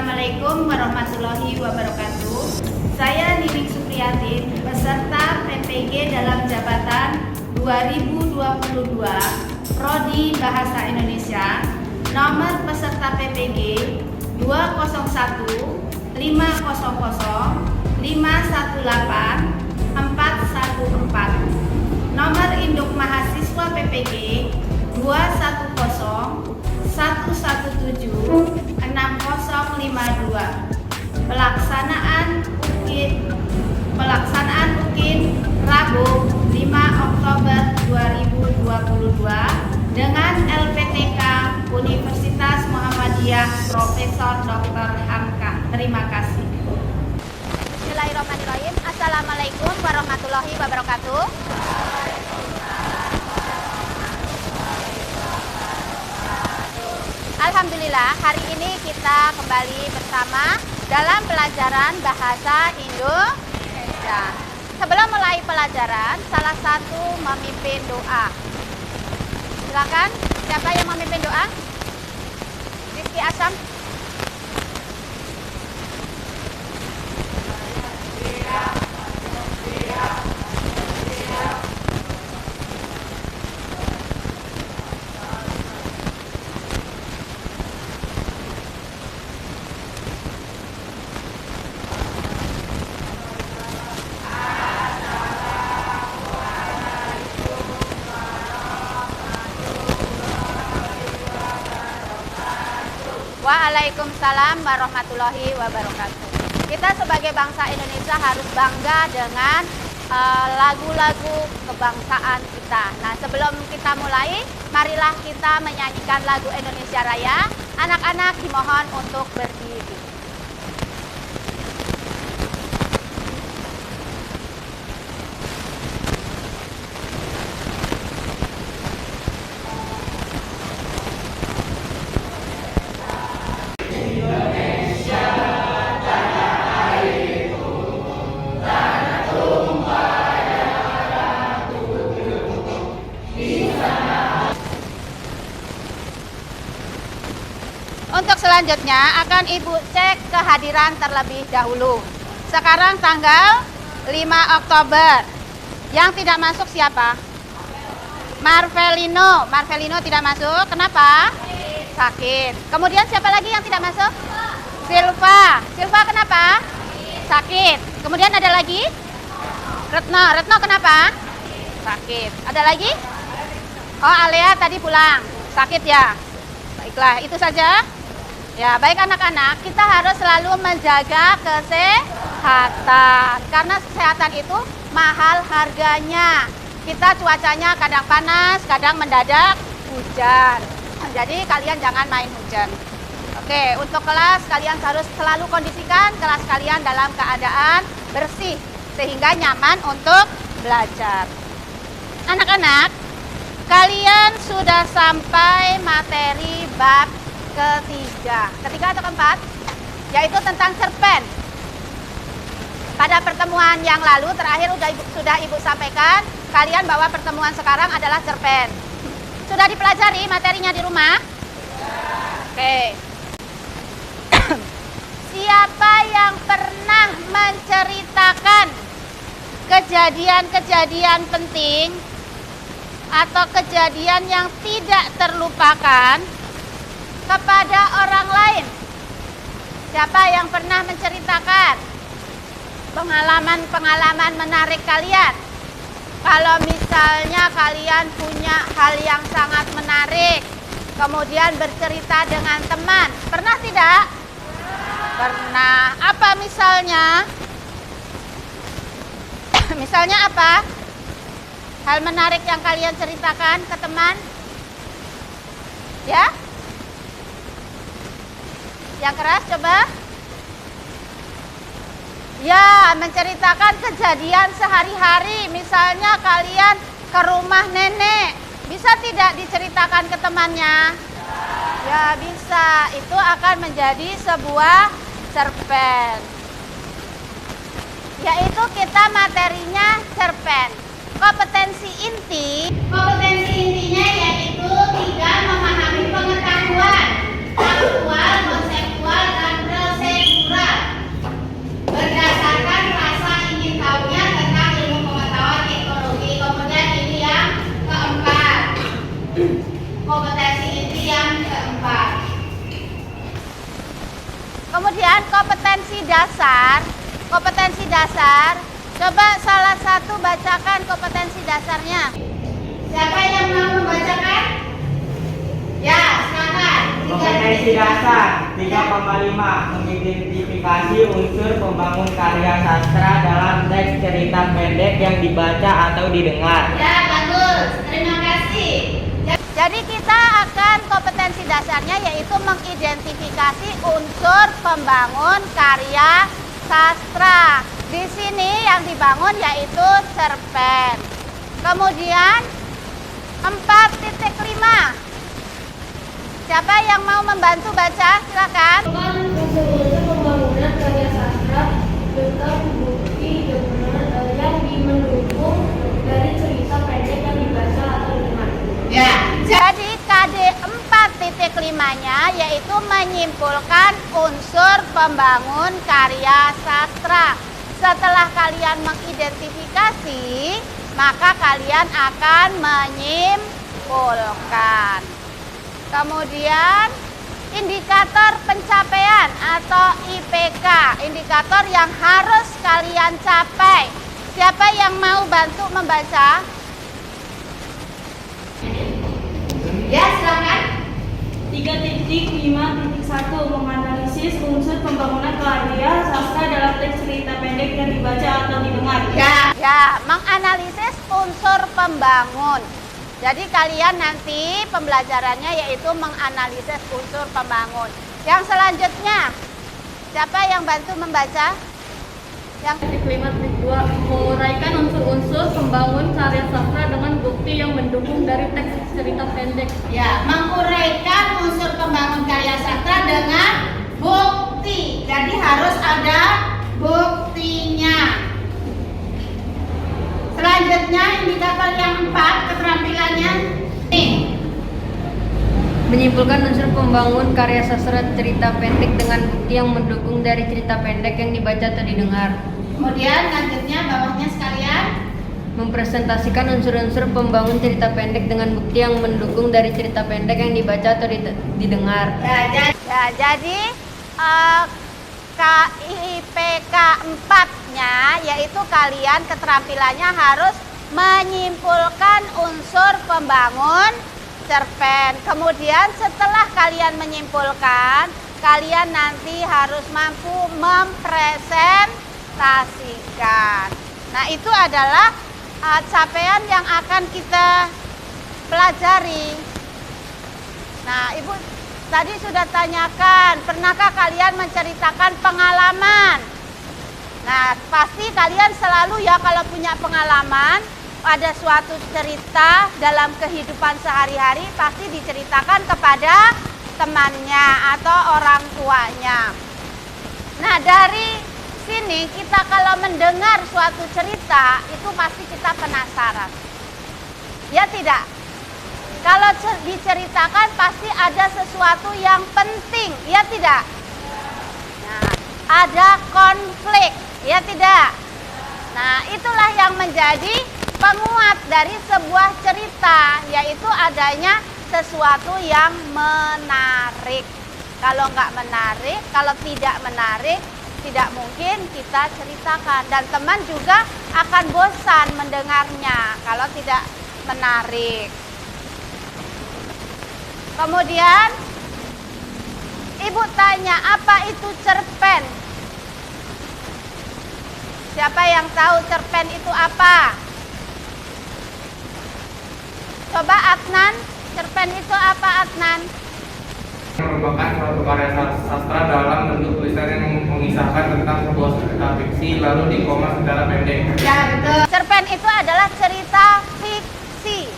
Assalamualaikum warahmatullahi wabarakatuh. Saya Nining Supriyatin, peserta PPG dalam jabatan 2022 Prodi Bahasa Indonesia. Nomor peserta PPG 201 500 518 414. Nomor induk mahasiswa PPG 210 117 6052. Pelaksanaan UKIN Rabu 5 Oktober 2022 dengan LPTK Universitas Muhammadiyah Profesor Dr. Hamka. Terima kasih. Bismillahirrahmanirrahim. Assalamualaikum warahmatullahi wabarakatuh. Alhamdulillah, hari ini kita kembali bersama dalam pelajaran Bahasa Indonesia. Sebelum mulai pelajaran, salah satu memimpin doa. Silakan, siapa yang memimpin doa? Rizky Asam. Waalaikumsalam warahmatullahi wabarakatuh. Kita sebagai bangsa Indonesia harus bangga dengan lagu-lagu kebangsaan kita. Nah, sebelum kita mulai, marilah kita menyanyikan lagu Indonesia Raya. Anak-anak dimohon untuk berdiri. Untuk selanjutnya akan Ibu cek kehadiran terlebih dahulu. Sekarang tanggal 5 Oktober. Yang tidak masuk siapa? Marvelino. Marvelino tidak masuk. Kenapa? Sakit. Kemudian siapa lagi yang tidak masuk? Silva. Silva kenapa? Sakit. Kemudian ada lagi? Retno. Retno kenapa? Sakit. Ada lagi? Oh, Alea tadi pulang. Sakit ya? Baiklah, itu saja. Ya, baik anak-anak, kita harus selalu menjaga kesehatan. Karena kesehatan itu mahal harganya. Kita cuacanya kadang panas, kadang mendadak hujan. Jadi kalian jangan main hujan. Oke, untuk kelas kalian harus selalu kondisikan kelas kalian dalam keadaan bersih sehingga nyaman untuk belajar. Anak-anak, kalian sudah sampai materi bab ketiga atau keempat, yaitu tentang cerpen. Pada pertemuan yang lalu terakhir sudah Ibu sampaikan kalian bahwa pertemuan sekarang adalah cerpen. Sudah dipelajari materinya di rumah? Oke. Siapa yang pernah menceritakan kejadian-kejadian penting atau kejadian yang tidak terlupakan kepada orang lain? Siapa yang pernah menceritakan pengalaman-pengalaman menarik kalian? Kalau misalnya kalian punya hal yang sangat menarik, kemudian bercerita dengan teman, pernah tidak? Pernah. Apa misalnya? Misalnya apa? Hal menarik yang kalian ceritakan ke teman? Ya? Yang keras coba. Ya, menceritakan kejadian sehari-hari. Misalnya kalian ke rumah nenek, bisa tidak diceritakan ke temannya? Ya, bisa. Itu akan menjadi sebuah cerpen. Yaitu kita materinya cerpen. Kompetensi intinya yaitu tidak memahami pengetahuan aktual, konseptual, dan dasar. Kompetensi dasar. Coba salah satu bacakan kompetensi dasarnya. Siapa yang mau membacakan? Ya, silakan. Kompetensi dasar 3,5 mengidentifikasi unsur pembangun karya sastra dalam teks cerita pendek yang dibaca atau didengar. Ya, bagus. Terima kasih. Jadi kita akan kompetensi dasarnya yaitu mengidentifikasi unsur pembangun karya sastra. Di sini yang dibangun yaitu cerpen. Kemudian 4.5. Siapa yang mau membantu baca? Silakan. Unsur-unsur pembangunan karya sastra tentang bukti yang mendukung dari cerita pendek yang dibaca atau didengar. Ya. Jadi KD 4.5-nya yaitu menyimpulkan unsur pembangun karya sastra. Setelah kalian mengidentifikasi, maka kalian akan menyimpulkan. Kemudian indikator pencapaian atau IPK, indikator yang harus kalian capai. Siapa yang mau bantu membaca? Ya, silakan. 3.5.1 menganalisis unsur pembangunan karya sastra dalam teks cerita pendek yang dibaca atau didengar. Ya, menganalisis unsur pembangun. Jadi kalian nanti pembelajarannya yaitu menganalisis unsur pembangun. Yang selanjutnya, siapa yang bantu membaca? Yang 5.2 menguraikan unsur-unsur pembangun karya sastra dengan bukti yang mendukung dari teks cerita pendek. Ya, menguraikan unsur pembangun karya sastra dengan bukti. Jadi harus ada buktinya. Selanjutnya indikator yang 4, keterampilannya. Nih. Menyimpulkan unsur pembangun karya sastra cerita pendek dengan bukti yang mendukung dari cerita pendek yang dibaca atau didengar. Kemudian lanjutnya bawahnya sekalian. Mempresentasikan unsur-unsur pembangun cerita pendek dengan bukti yang mendukung dari cerita pendek yang dibaca atau didengar. Ya, jadi KIPK 4-nya yaitu kalian keterampilannya harus menyimpulkan unsur pembangun cerpen. Kemudian setelah kalian menyimpulkan, kalian nanti harus mampu mempresentasikan. Nah, itu adalah capaian yang akan kita pelajari. Nah, Ibu tadi sudah tanyakan, pernahkah kalian menceritakan pengalaman? Nah, pasti kalian selalu ya kalau punya pengalaman, ada suatu cerita dalam kehidupan sehari-hari pasti diceritakan kepada temannya atau orang tuanya. Nah, dari sini kita kalau mendengar suatu cerita itu pasti kita penasaran. Ya tidak? Kalau diceritakan pasti ada sesuatu yang penting, ya tidak? Nah, ada konflik, ya tidak? Nah, itulah yang menjadi penguat dari sebuah cerita, yaitu adanya sesuatu yang menarik. Kalau nggak menarik, kalau tidak menarik, tidak mungkin kita ceritakan. Dan teman juga akan bosan mendengarnya kalau tidak menarik. Kemudian Ibu tanya, apa itu cerpen? Siapa yang tahu cerpen itu apa? Coba Adnan, cerpen itu apa Adnan? Merupakan suatu karya sastra dalam bentuk tulisan yang mengisahkan tentang sebuah cerita fiksi lalu dikemas secara pendek. Ya, betul. Cerpen itu adalah cerita fiksi,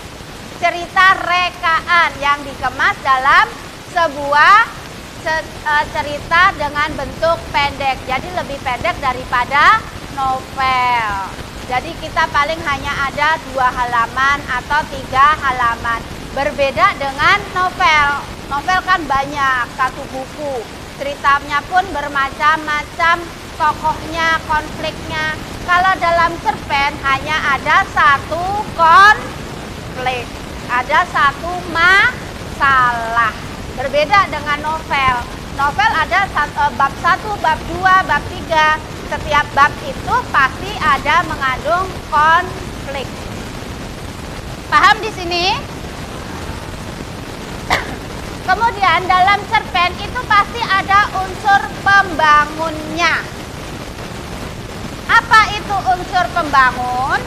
cerita rekaan yang dikemas dalam sebuah cerita dengan bentuk pendek. Jadi lebih pendek daripada novel. Jadi kita paling hanya ada 2 halaman atau 3 halaman. Berbeda dengan novel. Novel kan banyak, 1 buku. Ceritanya pun bermacam-macam, tokohnya, konfliknya. Kalau dalam cerpen hanya ada 1 konflik, ada 1 masalah. Berbeda dengan novel. novel ada bab 1, bab 2, bab 3. Setiap bab itu pasti ada mengandung konflik. Paham di sini? Kemudian dalam cerpen itu pasti ada unsur pembangunnya. Apa itu unsur pembangun?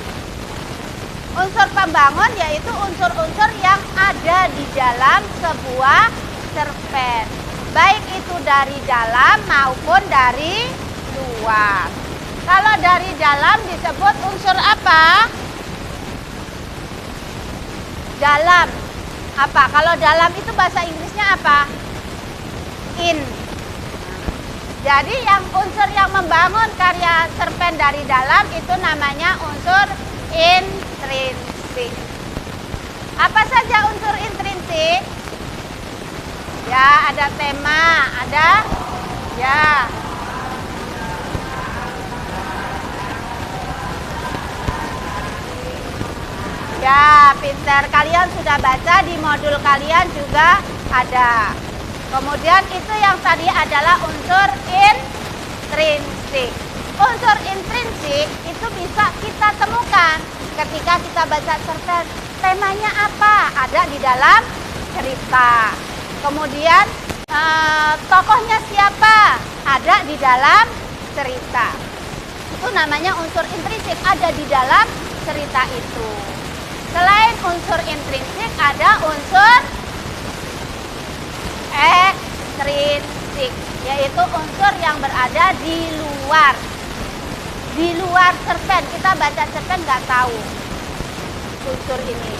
Unsur pembangun yaitu unsur-unsur yang ada di dalam sebuah cerpen. Baik itu dari dalam maupun dari luar. Kalau dari dalam disebut unsur apa? Dalam. Apa? Kalau dalam itu bahasa Inggrisnya apa? In. Jadi yang unsur yang membangun karya cerpen dari dalam itu namanya unsur intrinsik. Apa saja unsur intrinsik? Ya, ada tema, ada ya. Ya, pintar. Kalian sudah baca di modul kalian juga ada. Kemudian itu yang tadi adalah unsur intrinsik. Unsur intrinsik itu bisa kita temukan ketika kita baca cerpen. Temanya apa? Ada di dalam cerita. Kemudian tokohnya siapa? Ada di dalam cerita. Itu namanya unsur intrinsik, ada di dalam cerita itu. Selain unsur intrinsik ada unsur ekstrinsik, yaitu unsur yang berada di luar. Di luar cerpen, kita baca cerpen nggak tahu unsur ini.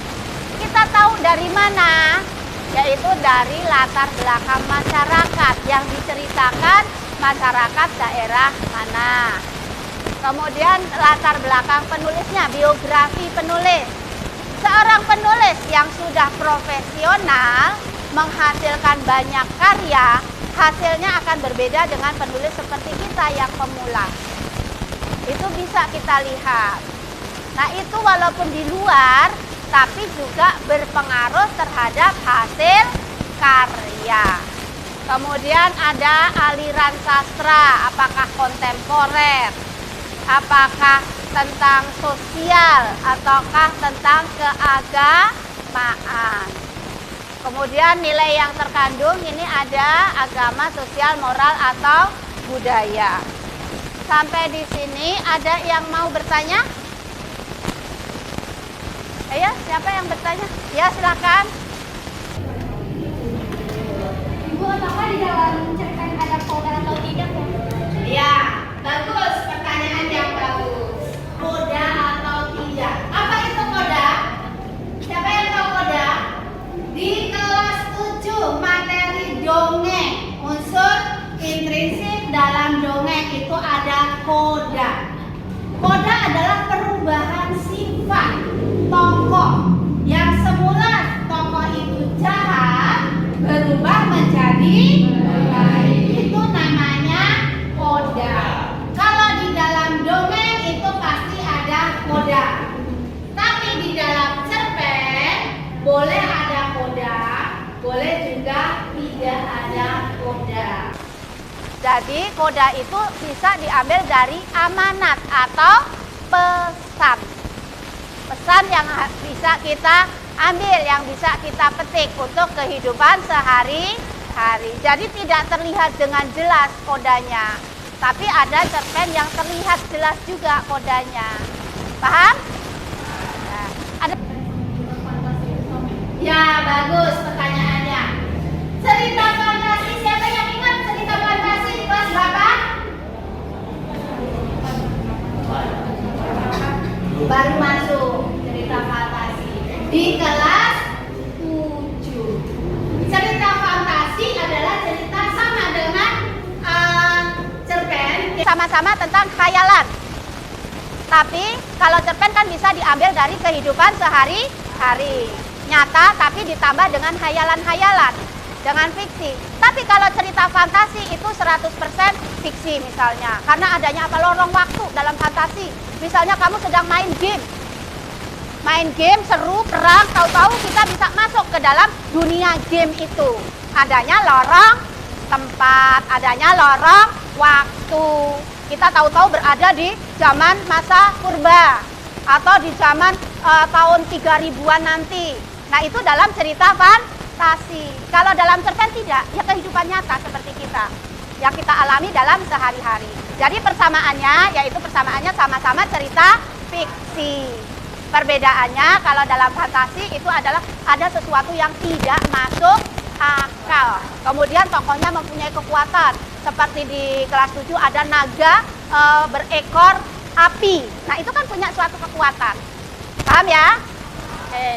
Kita tahu dari mana? Yaitu dari latar belakang masyarakat yang diceritakan masyarakat daerah mana. Kemudian latar belakang penulisnya, biografi penulis. Seorang penulis yang sudah profesional menghasilkan banyak karya, hasilnya akan berbeda dengan penulis seperti kita yang pemula. Itu bisa kita lihat. Nah, itu walaupun di luar, tapi juga berpengaruh terhadap hasil karya. Kemudian ada aliran sastra, apakah kontemporer, apakah tentang sosial, ataukah tentang keagamaan. Kemudian nilai yang terkandung ini ada agama, sosial, moral, atau budaya. Sampai di sini ada yang mau bertanya? Ayo, siapa yang bertanya? Ya, silakan. Ibu, apakah di dalam cerpen ada koda atau tidak ya? Ya, bagus, pertanyaan yang bagus. Koda atau tidak? Apa itu koda? Siapa yang tahu koda? Di kelas 7 materi dongeng, unsur intrinsik dalam dongeng itu ada koda. Koda adalah perubahan sifat tokoh yang semula tokoh itu jahat berubah menjadi baik. Itu namanya koda. Kalau di dalam dongeng itu pasti ada koda. Tapi di dalam cerpen boleh ada koda, boleh juga tidak ada koda. Jadi koda itu bisa diambil dari amanat atau pesan. Pesan yang bisa kita ambil, yang bisa kita petik untuk kehidupan sehari-hari. Jadi tidak terlihat dengan jelas kodanya, tapi ada cerpen yang terlihat jelas juga kodanya. Paham? Nah, ada. Ya, bagus pertanyaannya. Cerita fantasi, siapa yang ingat cerita fantasi di kelas berapa? Baru masuk cerita fantasi di kelas 7. Cerita fantasi adalah cerita sama dengan cerpen. Sama-sama tentang khayalan. Tapi kalau cerpen kan bisa diambil dari kehidupan sehari-hari. Nyata tapi ditambah dengan khayalan-khayalan, dengan fiksi. Tapi kalau cerita fantasi itu 100% fiksi misalnya. Karena adanya apa? Lorong waktu dalam fantasi. Misalnya kamu sedang main game. Main game seru, perang, tahu-tahu kita bisa masuk ke dalam dunia game itu. Adanya lorong tempat, adanya lorong waktu. Kita tahu-tahu berada di zaman masa purba atau di zaman tahun 3000-an nanti. Nah, itu dalam cerita fantasi. Kalau dalam cerpen tidak, ya kehidupan nyata seperti kita yang kita alami dalam sehari-hari. Jadi persamaannya yaitu persamaannya sama-sama cerita fiksi. Perbedaannya kalau dalam fantasi itu adalah ada sesuatu yang tidak masuk akal. Kemudian tokohnya mempunyai kekuatan. Seperti di kelas 7 ada naga berekor api. Nah, itu kan punya suatu kekuatan. Paham ya? Oke.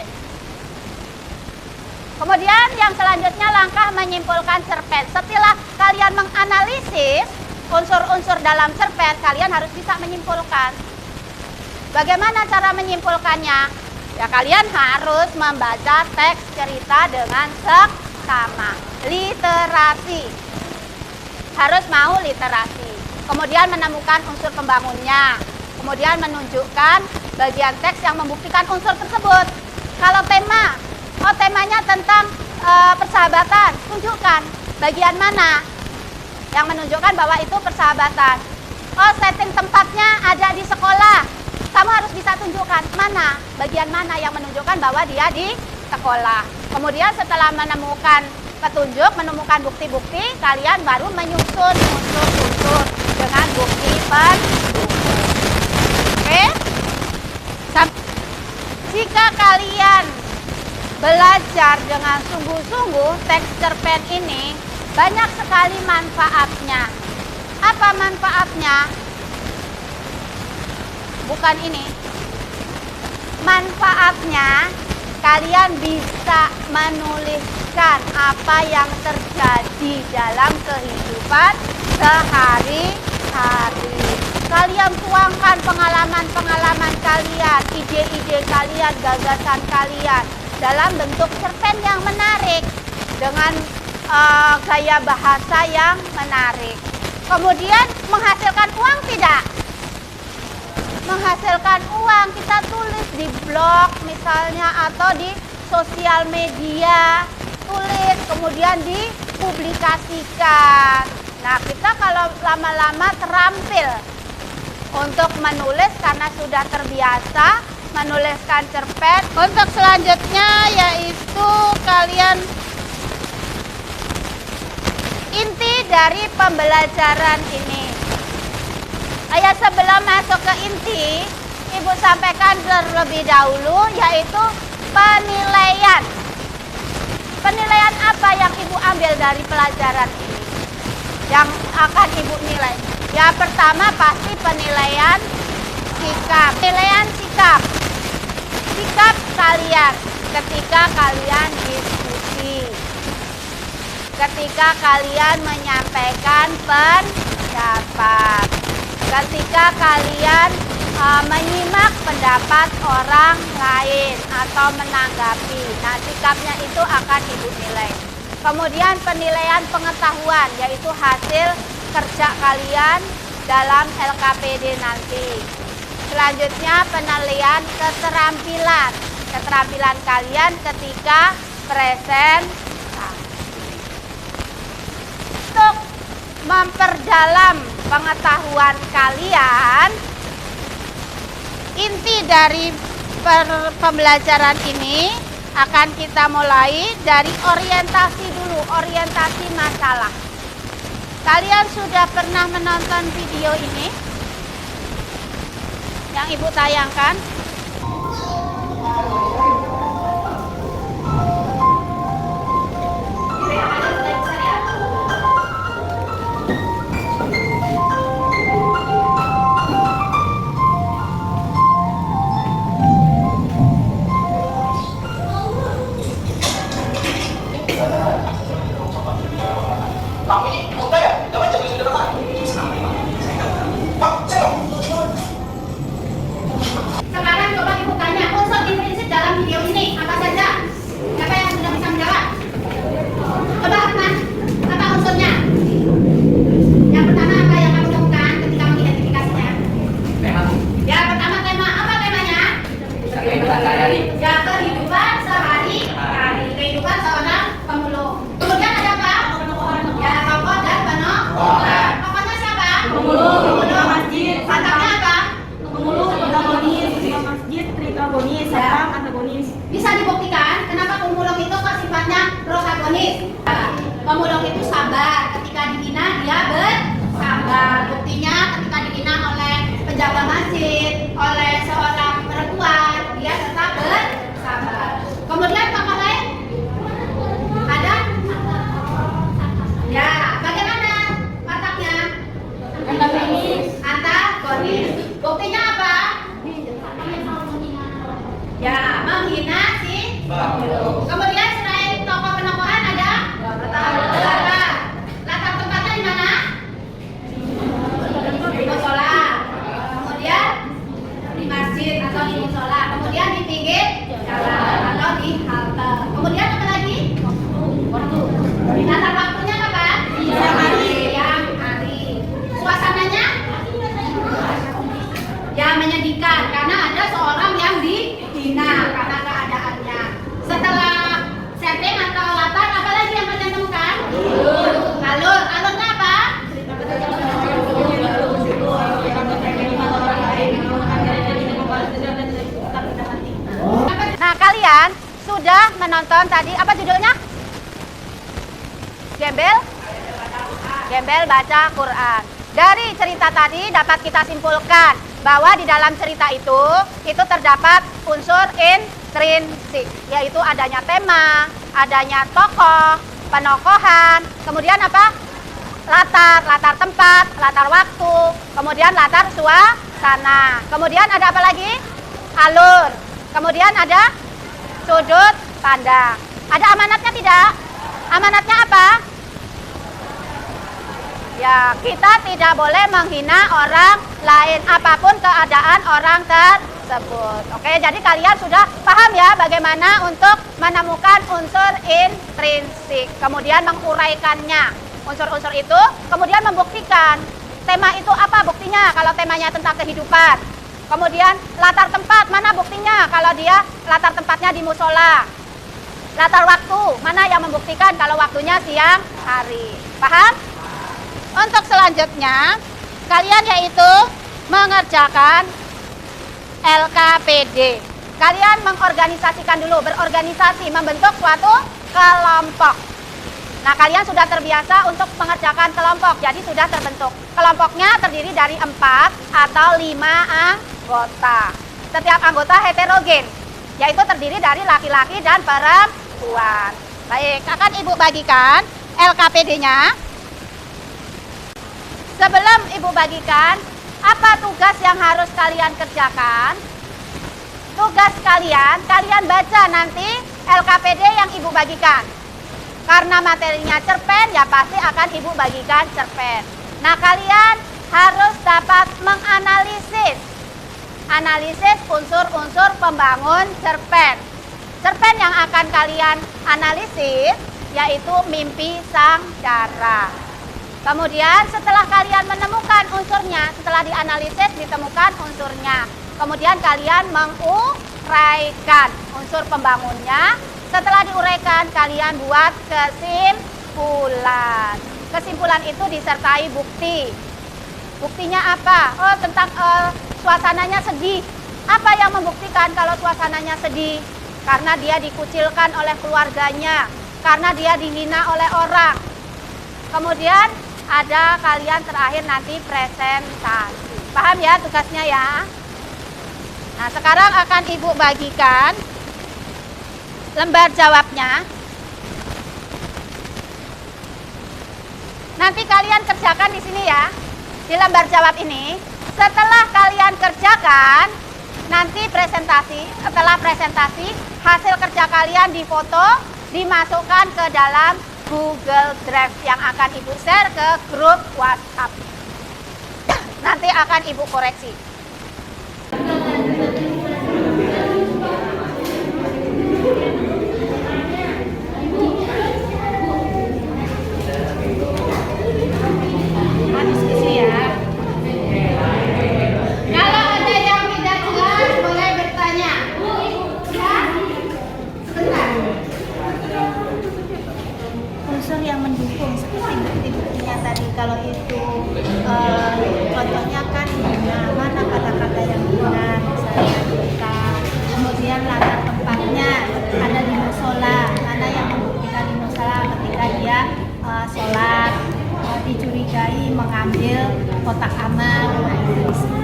Kemudian yang selanjutnya langkah menyimpulkan cerpen. Setelah kalian menganalisis unsur-unsur dalam cerpen, kalian harus bisa menyimpulkan. Bagaimana cara menyimpulkannya? Ya, kalian harus membaca teks cerita dengan seksama. Literasi. Harus mau literasi. Kemudian menemukan unsur pembangunnya. Kemudian menunjukkan bagian teks yang membuktikan unsur tersebut. Kalau tema, temanya tentang persahabatan, tunjukkan bagian mana yang menunjukkan bahwa itu persahabatan. Setting tempatnya ada di sekolah. Kamu harus bisa tunjukkan mana, bagian mana yang menunjukkan bahwa dia di sekolah. Kemudian setelah menemukan petunjuk, menemukan bukti-bukti, kalian baru menyusun unsur-unsur dengan bukti pendukung. Oke? Jika kalian belajar dengan sungguh-sungguh teks cerpen ini, banyak sekali manfaatnya. Apa manfaatnya? Bukan ini. Manfaatnya kalian bisa menuliskan apa yang terjadi dalam kehidupan sehari-hari. Kalian tuangkan pengalaman-pengalaman kalian, ide-ide kalian, gagasan kalian dalam bentuk cerpen yang menarik dengan gaya bahasa yang menarik. Kemudian menghasilkan uang tidak? Menghasilkan uang, kita tulis di blog misalnya atau di sosial media, tulis kemudian dipublikasikan. Nah, kita kalau lama-lama terampil untuk menulis karena sudah terbiasa menuliskan cerpen. Untuk selanjutnya yaitu kalian inti dari pembelajaran ini. Sebelum masuk ke inti, Ibu sampaikan terlebih dahulu yaitu penilaian. Penilaian apa yang Ibu ambil dari pelajaran ini? Yang akan Ibu nilai? Ya, pertama pasti penilaian sikap. Penilaian sikap. Sikap kalian ketika kalian diskusi. Ketika kalian menyampaikan pendapat. Ketika kalian menyimak pendapat orang lain atau menanggapi. Nah, sikapnya itu akan Ibu nilai. Kemudian penilaian pengetahuan, yaitu hasil kerja kalian dalam LKPD nanti. Selanjutnya penilaian keterampilan. Keterampilan kalian ketika presentasi. Untuk memperdalam pengetahuan kalian, inti dari pembelajaran ini akan kita mulai dari orientasi dulu, orientasi masalah. Kalian sudah pernah menonton video ini yang Ibu tayangkan? Sekarang coba Ibu tanya, unsur implisit dalam Ya, menghina si pemulung. Kemudian selain tokoh penokohan ada latar. Latar tempatnya di mana? Di musola. Kemudian di masjid atau di musola. Kemudian di pinggir jalan atau di halte. Kemudian apa lagi? Latar waktunya kapan? Siang hari. Suasananya? Ya, menyedihkan karena ada seorang yang dihina karena keadaannya. Setelah setting atau latar, apa lagi yang kalian temukan? Alur. Alurnya apa? Nah, kalian sudah menonton tadi apa judulnya? Gembel baca Quran. Dari cerita tadi dapat kita simpulkan bahwa di dalam cerita itu terdapat unsur intrinsik, yaitu adanya tema, adanya tokoh, penokohan, kemudian apa? Latar tempat, latar waktu, kemudian latar suasana. Kemudian ada apa lagi? Alur. Kemudian ada sudut pandang. Ada amanatnya tidak? Amanatnya apa? Ya, kita tidak boleh menghina orang lain apapun keadaan orang tersebut. Oke, jadi kalian sudah paham ya bagaimana untuk menemukan unsur intrinsik, kemudian menguraikannya. Unsur-unsur itu kemudian membuktikan tema itu apa buktinya kalau temanya tentang kehidupan. Kemudian latar tempat, mana buktinya kalau dia latar tempatnya di musola. Latar waktu, mana yang membuktikan kalau waktunya siang hari. Paham? Untuk selanjutnya, kalian yaitu mengerjakan LKPD. Kalian mengorganisasikan dulu, berorganisasi, membentuk suatu kelompok. Nah, kalian sudah terbiasa untuk mengerjakan kelompok, jadi sudah terbentuk. Kelompoknya terdiri dari 4 atau 5 anggota. Setiap anggota heterogen, yaitu terdiri dari laki-laki dan perempuan. Baik, akan Ibu bagikan LKPD-nya. Sebelum Ibu bagikan, apa tugas yang harus kalian kerjakan? Tugas kalian baca nanti LKPD yang Ibu bagikan. Karena materinya cerpen, ya pasti akan Ibu bagikan cerpen. Nah, kalian harus dapat menganalisis. Analisis unsur-unsur pembangun cerpen. Cerpen yang akan kalian analisis yaitu mimpi sang dara. Kemudian setelah kalian menemukan unsurnya, setelah dianalisis ditemukan unsurnya, kemudian kalian menguraikan unsur pembangunnya. Setelah diuraikan, kalian buat kesimpulan. Kesimpulan itu disertai bukti. Buktinya apa? Oh, tentang suasananya sedih. Apa yang membuktikan kalau suasananya sedih? Karena dia dikucilkan oleh keluarganya, karena dia dihina oleh orang. Kemudian ada kalian terakhir nanti presentasi. Paham ya tugasnya ya? Nah, sekarang akan Ibu bagikan lembar jawabnya. Nanti kalian kerjakan di sini ya, di lembar jawab ini. Setelah kalian kerjakan, nanti presentasi. Setelah presentasi, hasil kerja kalian difoto, dimasukkan ke dalam Google Drive yang akan Ibu share ke grup WhatsApp. Nanti akan Ibu koreksi. Diskusi ya. Kalau ada yang tidak jelas boleh bertanya. Ya? Sebentar. Unsur yang mendukung seperti bukti-buktinya tadi, kalau itu contohnya kan mana kata-kata yang benar, misalnya kita, kemudian latar tempatnya ada di musola, mana yang membuktikan di musola ketika dia sholat, dicurigai mengambil kotak amal. Nah, itu di sini.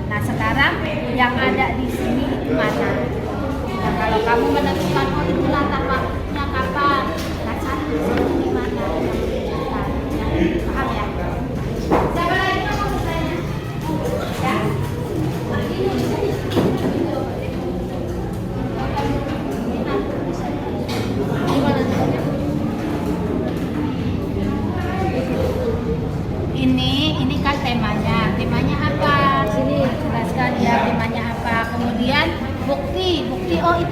Nah, sekarang yang ada di sini itu mana? Nah, kalau kamu menentukan oh itu latar waktunya kapan? Nah, cari di sini di mana? Paham ya? Siapa lagi yang mau bertanya? Ya.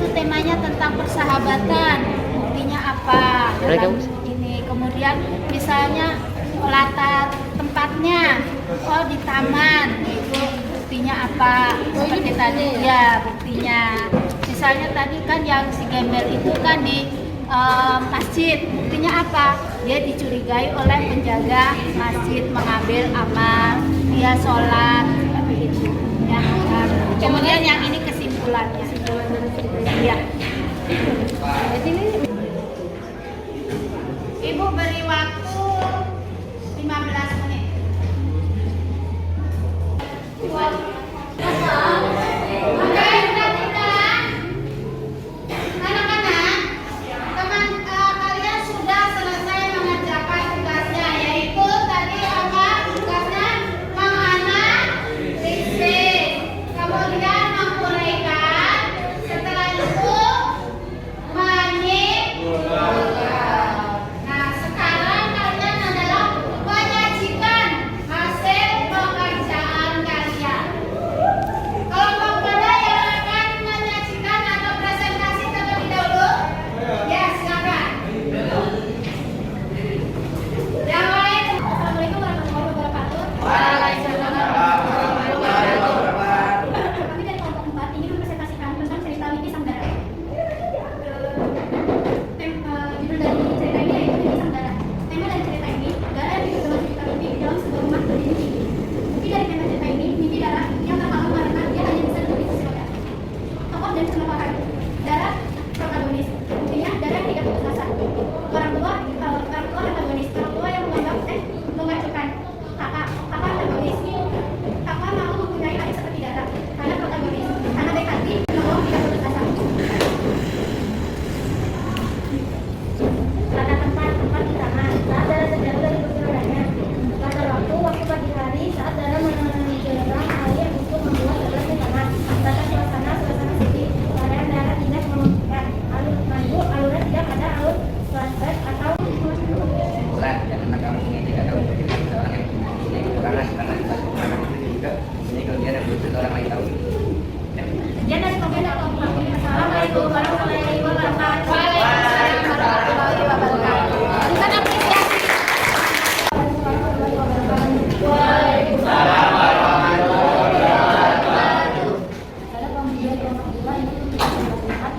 itu temanya tentang persahabatan. Buktinya apa? Dalam ini. Kemudian misalnya latar tempatnya, oh di taman, itu buktinya apa? Seperti tadi ya buktinya. Misalnya tadi kan yang si gembel itu kan di masjid, buktinya apa? Dia dicurigai oleh penjaga masjid mengambil amal, dia sholat, seperti itu. Ya, kemudian yang ini kesimpulannya. Ya. Ibu beri waktu 15 menit. Oke, sudah. Anak-anak, teman kalian sudah selesai mengerjakan tugasnya, yaitu tadi apa tugasnya? Menganalisis, kemudian menguraikan, setelah itu menyimpulkan. Nah, sekarang kalian adalah menyajikan hasil pekerjaan kalian. Kelompok mana yang akan menyajikan atau presentasi terlebih dahulu? Ya, silakan. Yang lain. Assalamualaikum warahmatullahi wabarakatuh. Waalaikumsalam warahmatullahi wabarakatuh. Kami dari kelompok 4 ingin mempresentasikan tentang cerita Wiki Sanggara. Judul dari cerita ini yaitu Wiki Sanggara. Tema dari cerita ini, Dara yang hidup dalam cerita Wiki di dalam sebuah rumah berdinding tinggi. Inti dari tema cerita ini, mimpi Dara yang terhalang karena dia hanya bisa duduk di kursi roda. Tokoh dan penukaran. Dara protagonis. Buktinya Dara tidak putus asa. Orang tua protagonis. Orang tua yang mengajukan kakak protagonis. Kakak mau mempunyai adik seperti Dara karena protagonis. Karena baik hati, mau tidak putus asa. Latar tempat di taman saat Dara sedang dari kursi rodanya. Latar waktu pagi hari saat Dara menjelang air untuk membuat gelas di taman. Latar suasana sedih. Keadaan Dara tidak memungkinkan. Alur maju, alurnya tidak ada alur flashback atau Bulan dan anak kamu ini tidak tahu bagaimana seorang yang punya kekurangan karena kita kekurangan itu juga ini kelebihan yang belum tentu orang lain tahu. Sekian dari pemerintah kelompok. Assalamualaikum warahmatullahi wabarakatuh. Waalaikumsalam warahmatullahi wabarakatuh. Berikan apresiasi. Waalaikumsalam warahmatullahi wabarakatuh. Pada kemudian kelompok 2 ini bisa melihat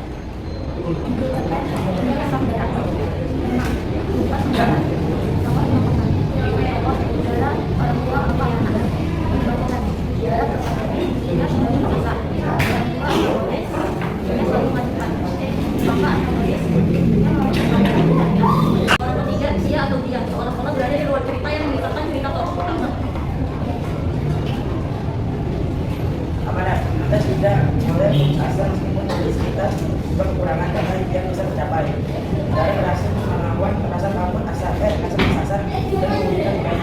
Orang ketiga, dia atau dia, seolah-olah berada di luar cerita yang mengisahkan cerita tokoh utama. Kita sudah mulai berasa meskipun kita juga kekurangan karena impian bisa tercapai. Dari berhasil melawan rasa takut, rasa kesasar dan kemudian baik.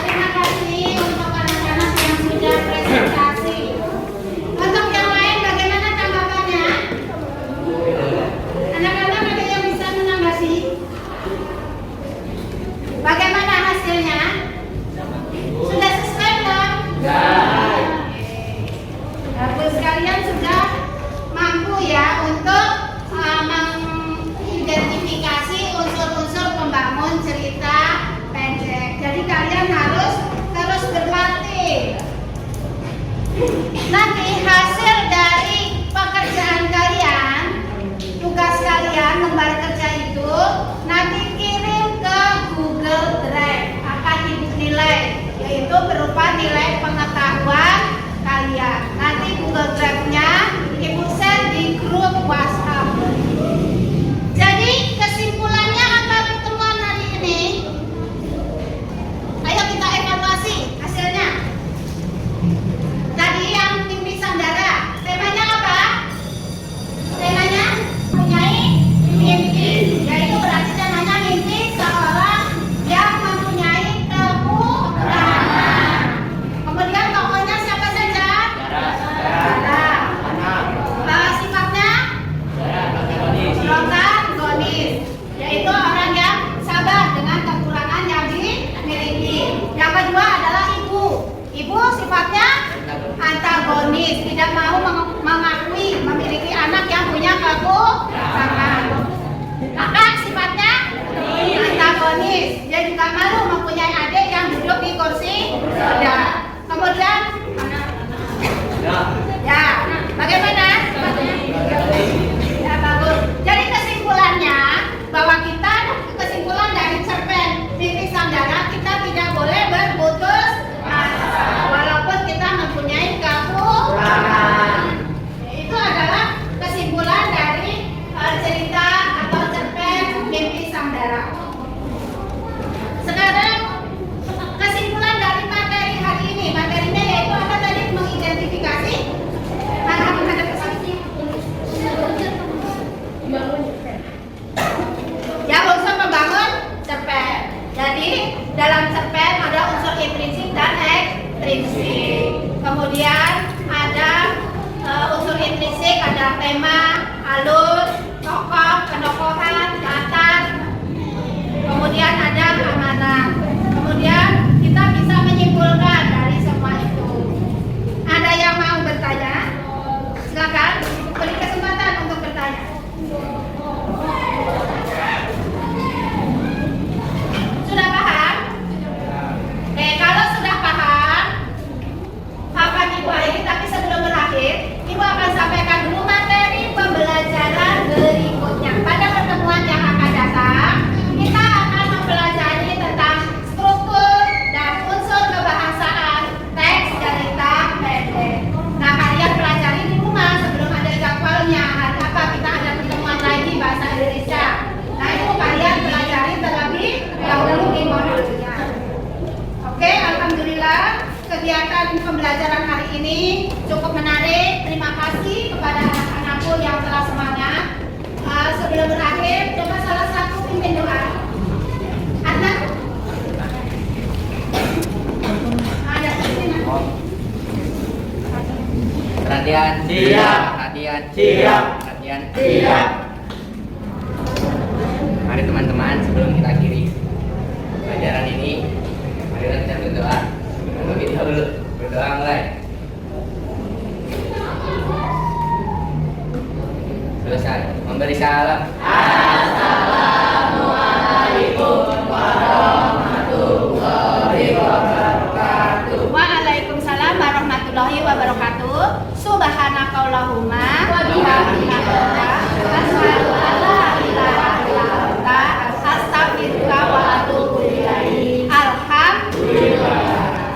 Terima kasih untuk anak-anak yang sudah presentasi. baku tangan. Kakak sifatnya antagonis. Dia juga malu mempunyai adik yang duduk di kursi roda. Kemudian ya, bagaimana? Ya, bagus. Jadi kesimpulannya bahwa kesimpulan dari cerpen Titik Samdara, kita tidak boleh berputus asa walaupun kita mempunyai kekurangan. Itu adalah kesimpulan dari cerita atau cerpen Mimpi Samdara. Sekarang kesimpulan dari materi hari ini. Materinya yaitu apa tadi? Mengidentifikasi hal-hal terhadap kesaksian. Ya, unsur membangun cerpen. Jadi dalam cerpen ada unsur intrinsik dan ekstrinsik. Kemudian ada unsur intrinsik, ada tema, alur, tokoh, penokohan, latar. Kemudian ada amanah. Kemudian kita bisa menyimpulkan dari semua itu. Ada yang mau bertanya? Silakan, beri kesempatan untuk bertanya. Sudah paham? Oke, kalau sudah paham, papan Ibu Airi, tapi sebelum berakhir, Ibu akan sampaikan dulu materi pembelajaran berikutnya. Pada pertemuan yang akan datang, kita akan mempelajari tentang struktur dan unsur kebahasaan teks cerita pendek. Nah, kalian pelajari di rumah sebelum ada jadwalnya. Hari apa kita ada pertemuan lagi bahasa Indonesia. Nah, itu kalian pelajari terlebih dahulu di modulnya. Oke, alhamdulillah kegiatan pembelajaran hari ini cukup menarik. Terima kasih kepada anak-anakku yang telah semangat. Sebelum berakhir, coba salah satu pimpin doa. Adnan? Ada pimpin. Perhatian, Siap. perhatian, Siap. perhatian. Siap. Mari teman-teman, sebelum kita akhiri pelajaran ini, mari kita berdoa. Untuk kita dulu berdoa mulai. Selesai. Memberi salam.